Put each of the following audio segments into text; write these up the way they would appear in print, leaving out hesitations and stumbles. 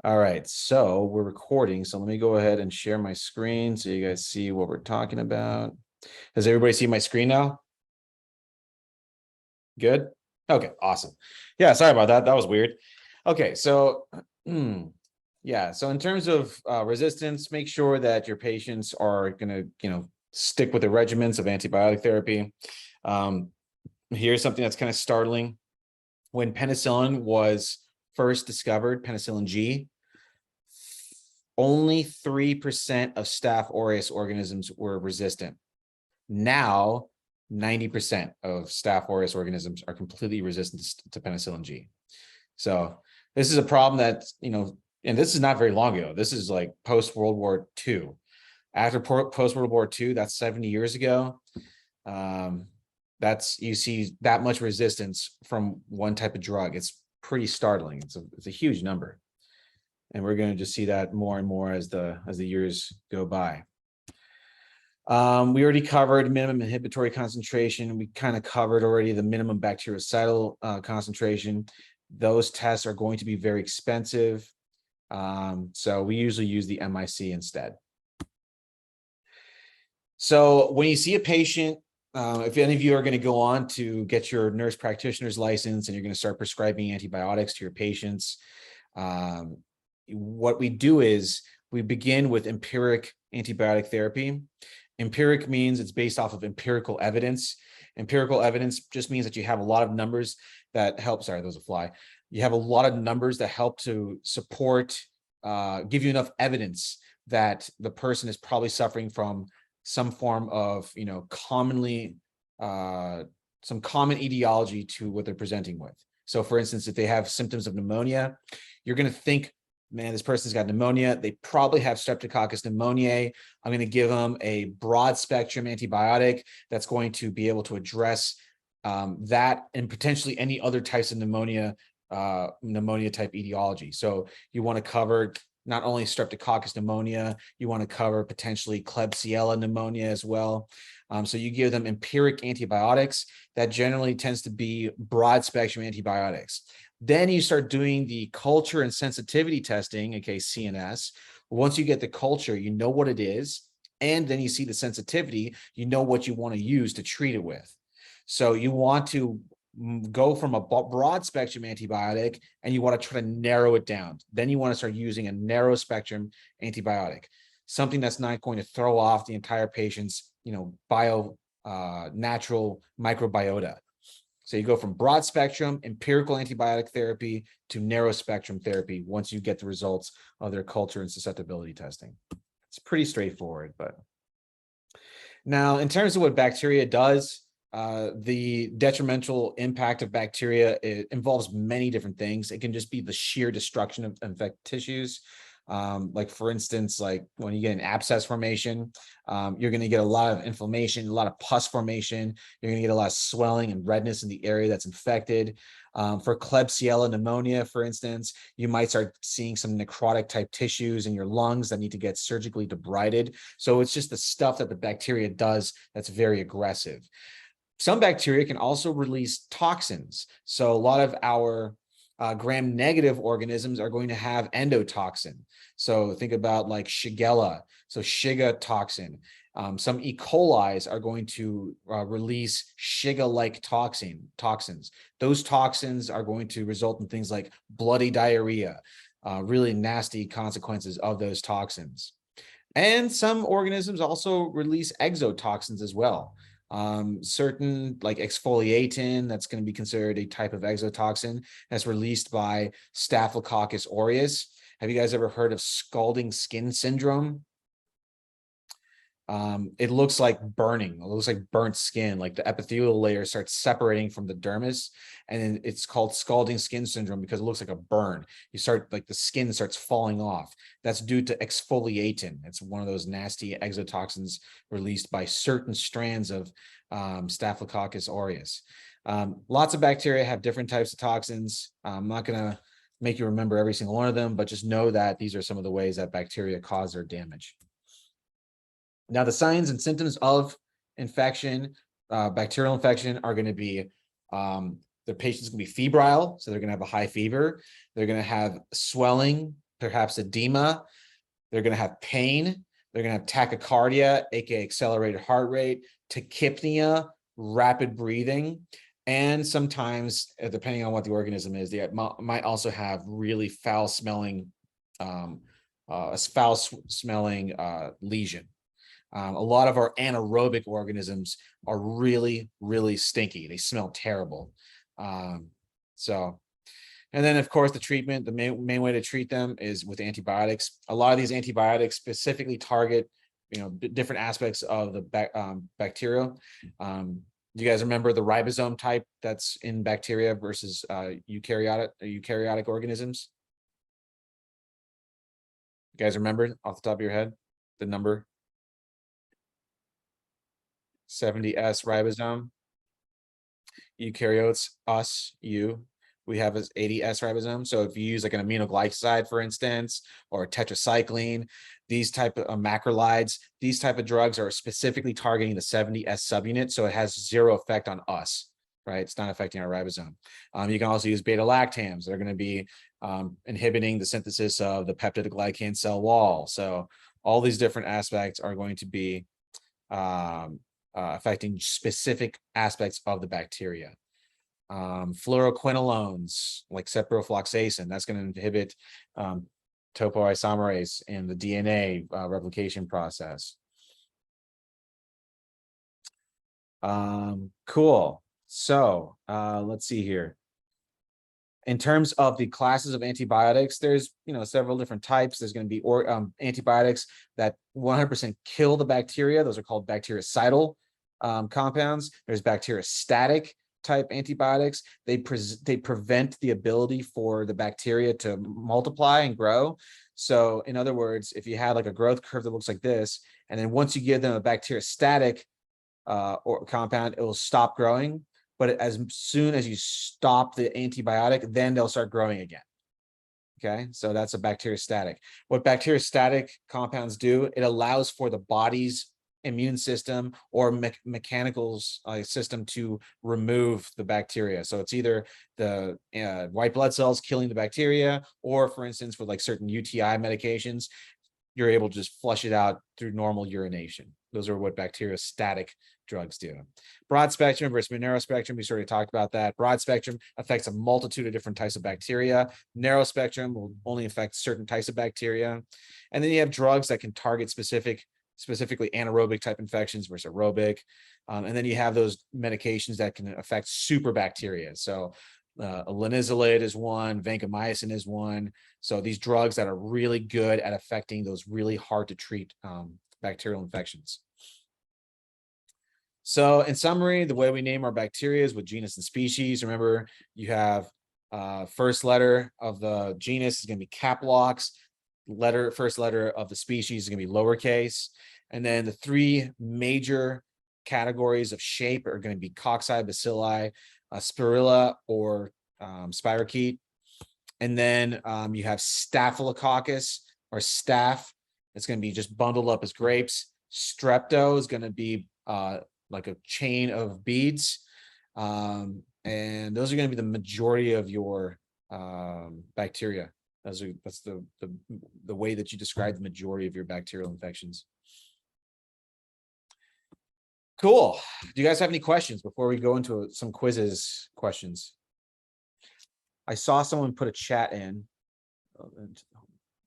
All right, so we're recording. So let me go ahead and share my screen so you guys see what we're talking about. Does everybody see my screen now? Good? Okay, awesome. Yeah, sorry about that. That was weird. Okay, so yeah, so in terms of resistance, make sure that your patients are going to, stick with the regimens of antibiotic therapy. Um, Here's something that's kind of startling. When penicillin was first discovered, penicillin G, only 3% of Staph aureus organisms were resistant. Now, 90% of Staph aureus organisms are completely resistant to penicillin G. So this is a problem that, and this is not very long ago. This is like post-World War II. After post-World War II, that's 70 years ago. You see that much resistance from one type of drug. It's pretty startling. It's a huge number. And we're going to just see that more and more as the years go by. We already covered minimum inhibitory concentration. We kind of covered already the minimum bactericidal concentration. Those tests are going to be very expensive. So we usually use the MIC instead. So when you see a patient, if any of you are going to go on to get your nurse practitioner's license and you're going to start prescribing antibiotics to your patients, what we do is we begin with empiric antibiotic therapy. Empiric means it's based off of empirical evidence. Empirical evidence just means that you have a lot of numbers that help. Sorry, those are fly. You have a lot of numbers that help to support, give you enough evidence that the person is probably suffering from some form of, some common etiology to what they're presenting with. So for instance, if they have symptoms of pneumonia, you're going to think, man, this person's got pneumonia. They probably have Streptococcus pneumoniae. I'm going to give them a broad spectrum antibiotic that's going to be able to address that and potentially any other types of pneumonia type etiology. So you want to cover not only Streptococcus pneumonia, you want to cover potentially Klebsiella pneumonia as well. So you give them empiric antibiotics. That generally tends to be broad spectrum antibiotics. Then you start doing the culture and sensitivity testing, okay, CNS. Once you get the culture, you know what it is, and then you see the sensitivity, you know what you want to use to treat it with. So you want to go from a broad spectrum antibiotic and you want to try to narrow it down. Then you want to start using a narrow spectrum antibiotic, something that's not going to throw off the entire patient's, natural microbiota. So you go from broad spectrum empirical antibiotic therapy to narrow spectrum therapy once you get the results of their culture and susceptibility testing. It's pretty straightforward. But now in terms of what bacteria does, the detrimental impact of bacteria, it involves many different things. It can just be the sheer destruction of infected tissues. Like for instance, like when you get an abscess formation, you're going to get a lot of inflammation, a lot of pus formation. You're going to get a lot of swelling and redness in the area that's infected. For Klebsiella pneumonia, for instance, you might start seeing some necrotic type tissues in your lungs that need to get surgically debrided. So it's just the stuff that the bacteria does that's very aggressive. Some bacteria can also release toxins. So a lot of our gram-negative organisms are going to have endotoxin. So think about like Shigella, so Shiga toxin. Some E. coli's are going to release Shiga-like toxins. Those toxins are going to result in things like bloody diarrhea, really nasty consequences of those toxins. And some organisms also release exotoxins as well. Certain like exfoliatin, that's going to be considered a type of exotoxin that's released by Staphylococcus aureus. Have you guys ever heard of scalding skin syndrome? It looks like burning. It looks like burnt skin, like the epithelial layer starts separating from the dermis, and then it's called scalding skin syndrome because it looks like a burn. You start like the skin starts falling off. That's due to exfoliatin. It's one of those nasty exotoxins released by certain strands of Staphylococcus aureus. Lots of bacteria have different types of toxins. I'm not going to make you remember every single one of them, but just know that these are some of the ways that bacteria cause their damage. Now, the signs and symptoms of infection, bacterial infection, are going to be the patient's going to be febrile, so they're going to have a high fever. They're going to have swelling, perhaps edema. They're going to have pain. They're going to have tachycardia, aka accelerated heart rate, tachypnea, rapid breathing, and sometimes, depending on what the organism is, they might also have really foul-smelling, lesion. A lot of our anaerobic organisms are really, really stinky. They smell terrible. And then, of course, the treatment, the main way to treat them is with antibiotics. A lot of these antibiotics specifically target, different aspects of the bacterial. Do you guys remember the ribosome type that's in bacteria versus eukaryotic organisms? You guys remember off the top of your head the number? 70S ribosome. Eukaryotes, we have as 80S ribosome. So if you use like an aminoglycoside, for instance, or tetracycline, these type of macrolides, these type of drugs are specifically targeting the 70S subunit. So it has zero effect on us, right? It's not affecting our ribosome. You can also use beta lactams that are going to be inhibiting the synthesis of the peptidoglycan cell wall. So all these different aspects are going to be affecting specific aspects of the bacteria. Fluoroquinolones like ciprofloxacin, that's going to inhibit topoisomerase in the DNA replication process. Cool. So let's see here. In terms of the classes of antibiotics, there's several different types. There's going to be antibiotics that 100% kill the bacteria. Those are called bactericidal compounds. There's bacteriostatic type antibiotics. They prevent the ability for the bacteria to multiply and grow. So in other words, if you had like a growth curve that looks like this, and then once you give them a bacteriostatic or compound, it will stop growing. But as soon as you stop the antibiotic, then they'll start growing again. Okay, so that's a bacteriostatic. What bacteriostatic compounds do, it allows for the body's immune system or mechanical system to remove the bacteria. So it's either the white blood cells killing the bacteria, or for instance, with like certain UTI medications, you're able to just flush it out through normal urination. Those are what bacteriostatic drugs do. Broad spectrum versus narrow spectrum, we sort of talked about that. Broad spectrum affects a multitude of different types of bacteria. Narrow spectrum will only affect certain types of bacteria. And then you have drugs that can target specifically anaerobic type infections versus aerobic. And then you have those medications that can affect superbacteria. So linezolid is one, vancomycin is one. So these drugs that are really good at affecting those really hard to treat bacterial infections. So in summary, the way we name our bacteria is with genus and species. Remember, you have first letter of the genus is going to be cap locks. First letter of the species is going to be lowercase. And then the three major categories of shape are going to be cocci, bacilli, spirilla, or spirochete. And then you have staphylococcus or staph. It's going to be just bundled up as grapes. Strepto is going to be like a chain of beads. And those are going to be the majority of your bacteria. That's the way that you describe the majority of your bacterial infections. Cool. Do you guys have any questions before we go into some quizzes questions? I saw someone put a chat in.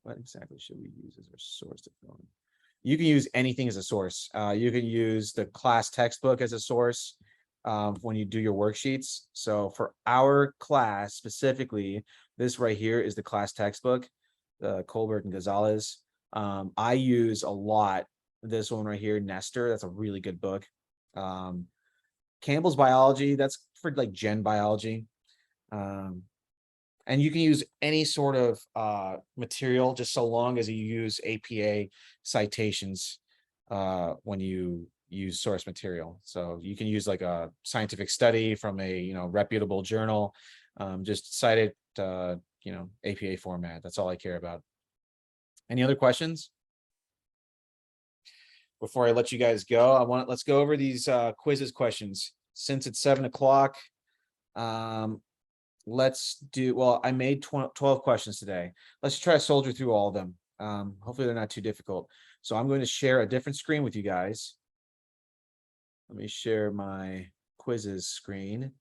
What exactly should we use as our source to fill in? You can use anything as a source. You can use the class textbook as a source when you do your worksheets. So for our class specifically, this right here is the class textbook, Colbert and Gonzalez. I use a lot this one right here, Nestor. That's a really good book. Campbell's Biology, that's for like gen biology. And you can use any sort of material, just so long as you use APA citations when you use source material. So you can use like a scientific study from a reputable journal. Just cite it APA format. That's all I care about. Any other questions? Before I let you guys go, let's go over these quizzes questions. Since it's 7 o'clock, let's do, well, I made 12 questions today. Let's try to soldier through all of them. Hopefully they're not too difficult. So I'm going to share a different screen with you guys. Let me share my quizzes screen.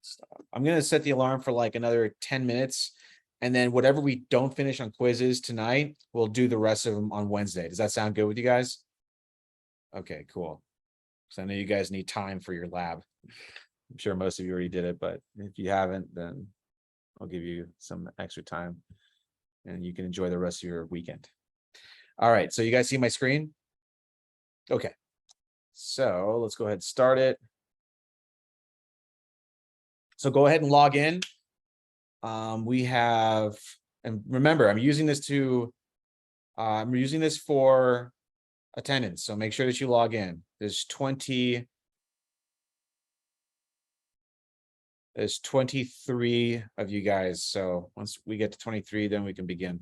Stop. I'm going to set the alarm for like another 10 minutes. And then whatever we don't finish on quizzes tonight, we'll do the rest of them on Wednesday. Does that sound good with you guys? Okay, cool. So I know you guys need time for your lab. I'm sure most of you already did it, but if you haven't, then I'll give you some extra time and you can enjoy the rest of your weekend. All right, so you guys see my screen? Okay, so let's go ahead and start it. So go ahead and log in. We have, and remember, I'm using this for attendance. So make sure that you log in. There's 23 of you guys. So once we get to 23, then we can begin.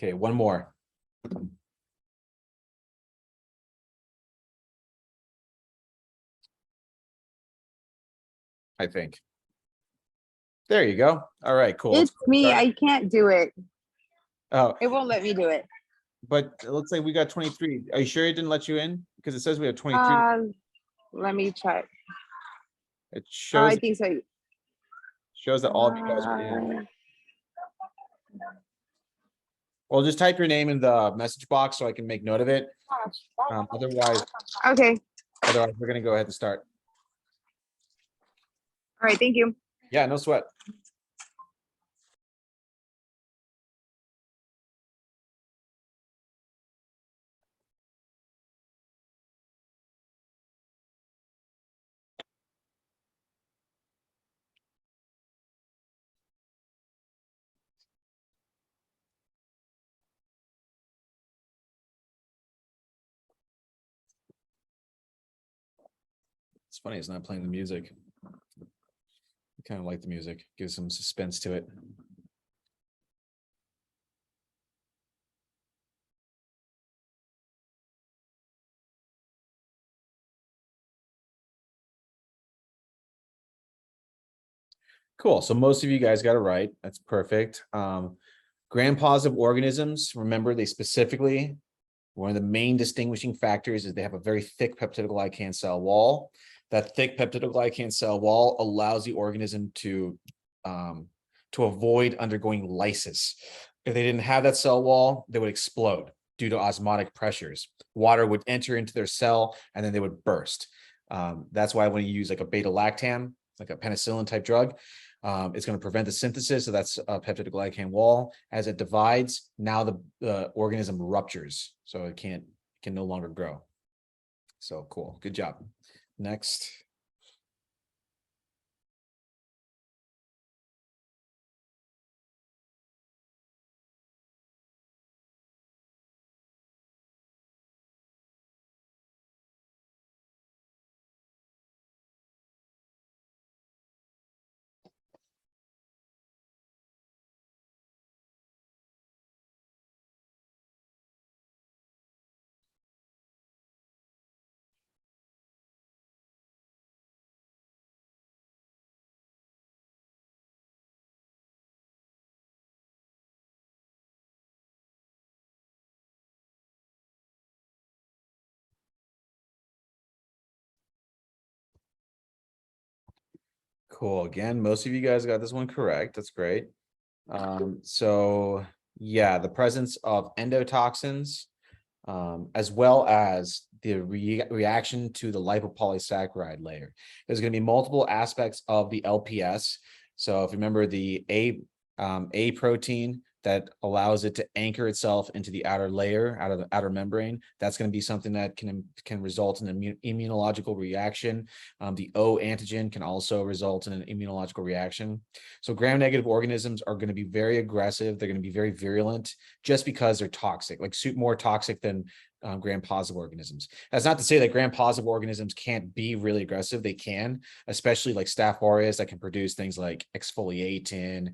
Okay, one more. I think. There you go. All right, cool. It's me. I can't do it. Oh, It won't let me do it. but let's say we got 23. Are you sure it didn't let you in? Because it says we have 23. Let me check. It shows I think so. that all of you guys are in. Well, just type your name in the message box so I can make note of it. Otherwise, Okay. we're gonna go ahead and start. All right. Thank you. Yeah, no sweat. It's funny, it's not playing the music. I kind of like the music, gives some suspense to it. Cool. So most of you guys got it right. That's perfect. Gram-positive organisms, remember, they specifically, one of the main distinguishing factors is they have a very thick peptidoglycan cell wall. That thick peptidoglycan cell wall allows the organism to avoid undergoing lysis. If they didn't have that cell wall, they would explode due to osmotic pressures. Water would enter into their cell and then they would burst. That's why when you use like a beta-lactam, like a penicillin type drug, it's going to prevent the synthesis. So that's a peptidoglycan wall. As it divides, now the organism ruptures. So it can no longer grow. So cool. Good job. Next. Cool. Again, most of you guys got this one correct. That's great. So yeah, the presence of endotoxins, as well as the reaction to the lipopolysaccharide layer. There's going to be multiple aspects of the LPS. So if you remember the A protein that allows it to anchor itself into the outer layer, out of the outer membrane. That's going to be something that can result in an immunological reaction. The O antigen can also result in an immunological reaction. So gram-negative organisms are going to be very aggressive. They're going to be very virulent just because they're toxic, like more toxic than gram-positive organisms. That's not to say that gram-positive organisms can't be really aggressive. They can, especially like Staph aureus that can produce things like exfoliatin.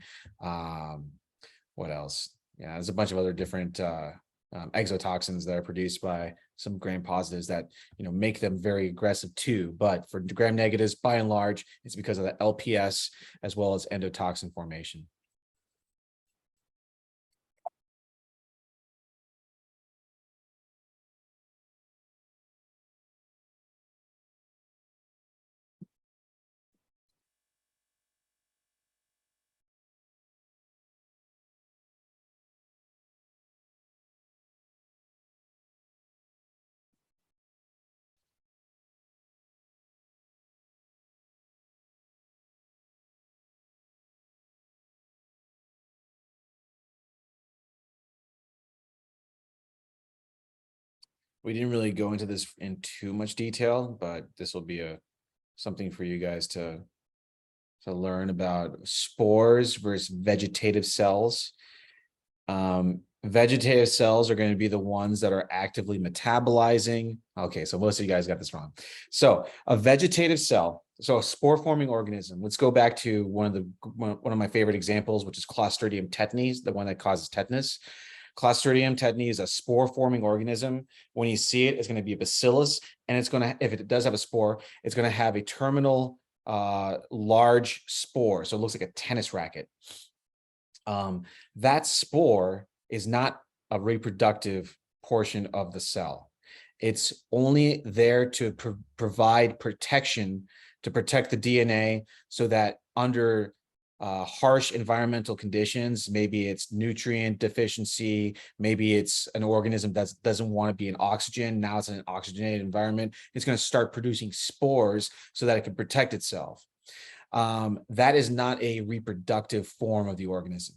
What else? Yeah, there's a bunch of other different exotoxins that are produced by some gram positives that make them very aggressive too. But for gram negatives, by and large, it's because of the LPS as well as endotoxin formation. We didn't really go into this in too much detail, but this will be something for you guys to learn about spores versus vegetative cells. Vegetative cells are going to be the ones that are actively metabolizing. Okay, so most of you guys got this wrong. So a vegetative cell, so a spore forming organism. Let's go back to one of my favorite examples, which is Clostridium tetani, the one that causes tetanus. Clostridium tetani is a spore forming organism. When you see it, it's going to be a bacillus, and it's going to, if it does have a spore, it's going to have a terminal large spore. So it looks like a tennis racket. That spore is not a reproductive portion of the cell. It's only there to provide protection, to protect the DNA, so that under harsh environmental conditions, maybe it's nutrient deficiency, maybe it's an organism that doesn't want to be in oxygen, now it's in an oxygenated environment, it's going to start producing spores so that it can protect itself. That is not a reproductive form of the organism.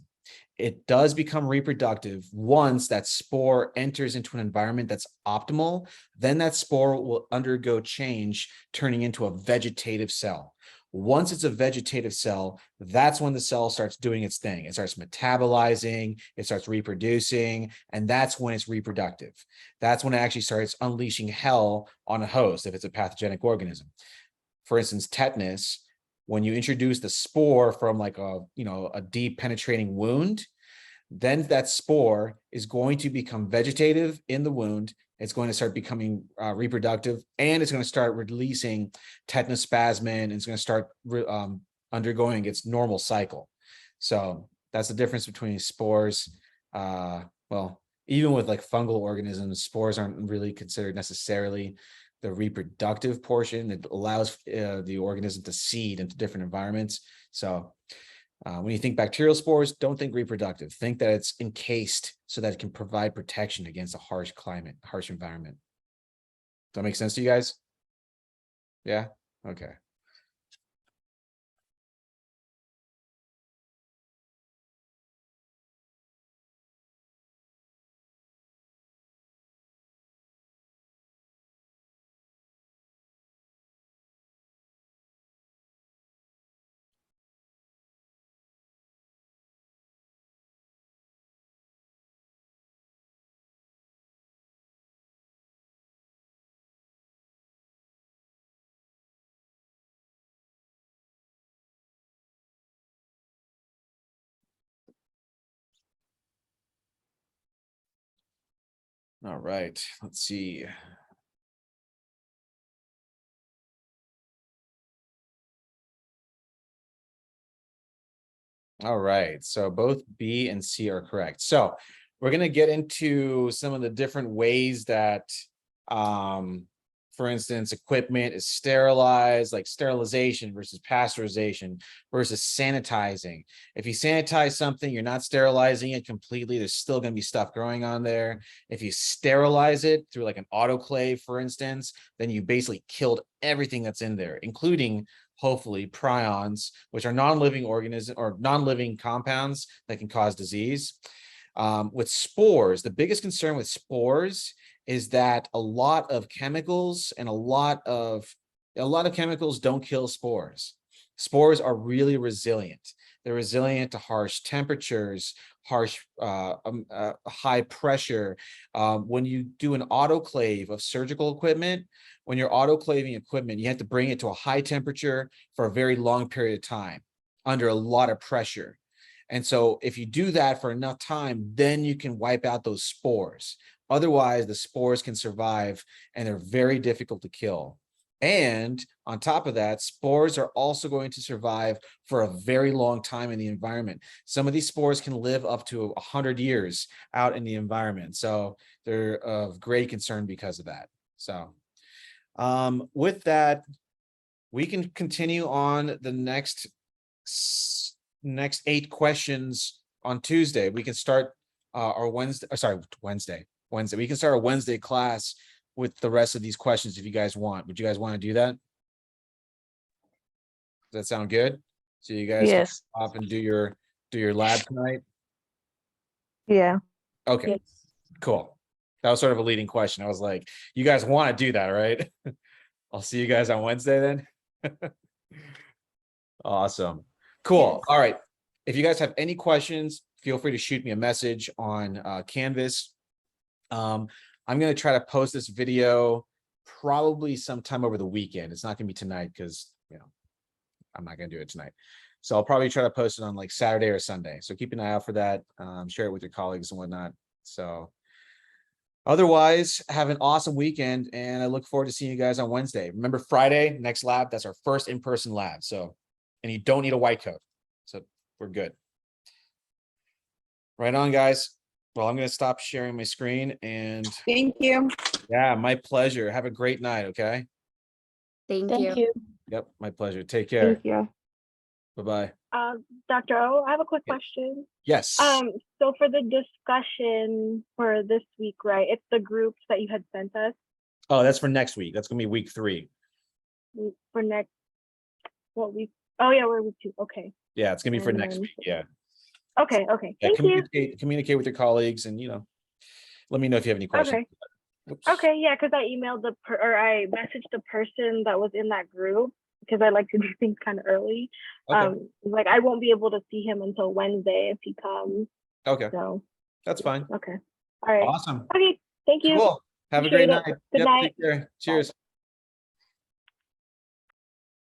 It does become reproductive once that spore enters into an environment that's optimal. Then that spore will undergo change, turning into a vegetative cell. Once it's a vegetative cell, that's when the cell starts doing its thing. It starts metabolizing, it starts reproducing, and that's when it's reproductive. That's when it actually starts unleashing hell on a host if it's a pathogenic organism. For instance, tetanus, when you introduce the spore from like a deep penetrating wound, then that spore is going to become vegetative in the wound. It's going to start becoming reproductive, and it's going to start releasing tetanospasmin, and it's going to start undergoing its normal cycle. So that's the difference between spores. Well, even with like fungal organisms, spores aren't really considered necessarily the reproductive portion. It allows the organism to seed into different environments. So when you think bacterial spores, don't think reproductive. Think that it's encased so that it can provide protection against a harsh climate, harsh environment. Does that make sense to you guys? Yeah? Okay. All right, let's see. All right, so both B and C are correct. So we're going to get into some of the different ways that for instance, equipment is sterilized, like sterilization versus pasteurization versus sanitizing. If you sanitize something, you're not sterilizing it completely. There's still going to be stuff growing on there. If you sterilize it through like an autoclave, for instance, then you basically killed everything that's in there, including hopefully prions, which are non-living organisms or non-living compounds that can cause disease. With spores, the biggest concern with spores is that a lot of chemicals and a lot of chemicals don't kill spores. Spores are really resilient. They're resilient to harsh temperatures, high pressure. When you do an autoclave of surgical equipment, when you're autoclaving equipment, you have to bring it to a high temperature for a very long period of time under a lot of pressure. And so if you do that for enough time, then you can wipe out those spores. Otherwise, the spores can survive and they're very difficult to kill. And on top of that, spores are also going to survive for a very long time in the environment. Some of these spores can live up to 100 years out in the environment. So they're of great concern because of that. So with that, we can continue on the next 8 questions on Tuesday. We can start our Wednesday. We can start a Wednesday class with the rest of these questions if you guys want. Would you guys want to do that? Does that sound good? So you guys can stop and do your lab tonight? Yeah. Okay, cool. That was sort of a leading question. I was like, you guys want to do that, right? I'll see you guys on Wednesday then. Awesome. Cool. Yes. All right. If you guys have any questions, feel free to shoot me a message on Canvas. I'm going to try to post this video probably sometime over the weekend. It's not going to be tonight because, I'm not going to do it tonight. So I'll probably try to post it on like Saturday or Sunday. So keep an eye out for that. Share it with your colleagues and whatnot. So otherwise, have an awesome weekend. And I look forward to seeing you guys on Wednesday. Remember, Friday, next lab, that's our first in-person lab. So, and you don't need a white coat. So we're good. Right on, guys. Well, I'm going to stop sharing my screen and Thank you. yeah, my pleasure. Have a great night. Okay. Thank Thank you. you. Yep. My pleasure. Take care. Thank you. Bye-bye. Dr. O, I have a quick Yeah. question. Yes. So for the discussion for this week, right? It's the groups that you had sent us Oh, that's for next week. That's going to be week 3. for next, what week? Oh yeah, we're week 2. Okay. Yeah. It's going to be for And next then- week. Yeah. Okay. Okay. Yeah, Thank you. communicate with your colleagues and, let me know if you have any questions. Okay. Oops. Okay. Yeah, because I emailed I messaged the person that was in that group because I like to do things kind of early. Okay. Like I won't be able to see him until Wednesday if he comes. Okay. So That's fine. okay. All right. Awesome. Okay. Thank you. Cool. Have a Appreciate great it. night. Good Yep, night. take care. Cheers.